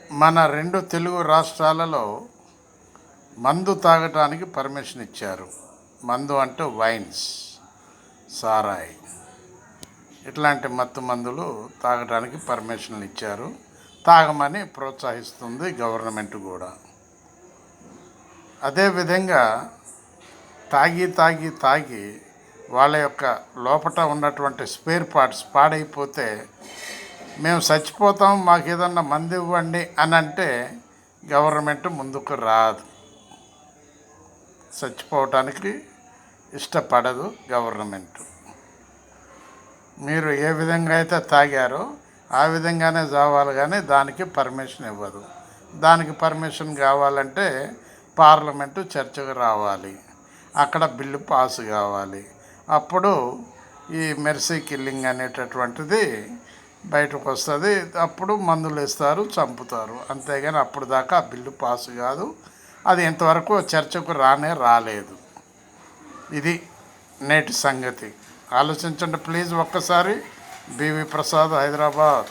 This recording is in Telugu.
మన రెండు తెలుగు రాష్ట్రాలలో మందు తాగటానికి పర్మిషన్ ఇచ్చారు. మందు అంటే వైన్స్, సారాయి, ఇట్లాంటి మత్తు మందులు తాగటానికి పర్మిషన్లు ఇచ్చారు. తాగమని ప్రోత్సహిస్తుంది గవర్నమెంట్ కూడా. అదేవిధంగా తాగి తాగి తాగి వాళ్ళ యొక్క లోపట ఉన్నటువంటి స్పేర్ పార్ట్స్ పాడైపోతే మేము చచ్చిపోతాం, మాకు ఏదన్నా మందు ఇవ్వండి అని అంటే గవర్నమెంట్ ముందుకు రాదు. చచ్చిపోవటానికి ఇష్టపడదు గవర్నమెంట్. మీరు ఏ విధంగా అయితే తాగారో ఆ విధంగానే చావాలి, కానీ దానికి పర్మిషన్ ఇవ్వదు. దానికి పర్మిషన్ కావాలంటే పార్లమెంటు చర్చకు రావాలి, అక్కడ బిల్లు పాస్ కావాలి. అప్పుడు ఈ మెర్సీ కిల్లింగ్ అనేటటువంటిది బయటకు వస్తుంది. అప్పుడు మందులు ఇస్తారు, చంపుతారు. అంతేగాని అప్పుడు దాకా ఆ బిల్లు పాస్ కాదు. అది ఇంతవరకు చర్చకు రాలేదు. ఇది నేటి సంగతి. ఆలోచించండి ప్లీజ్ ఒక్కసారి. బివి ప్రసాద్, హైదరాబాద్.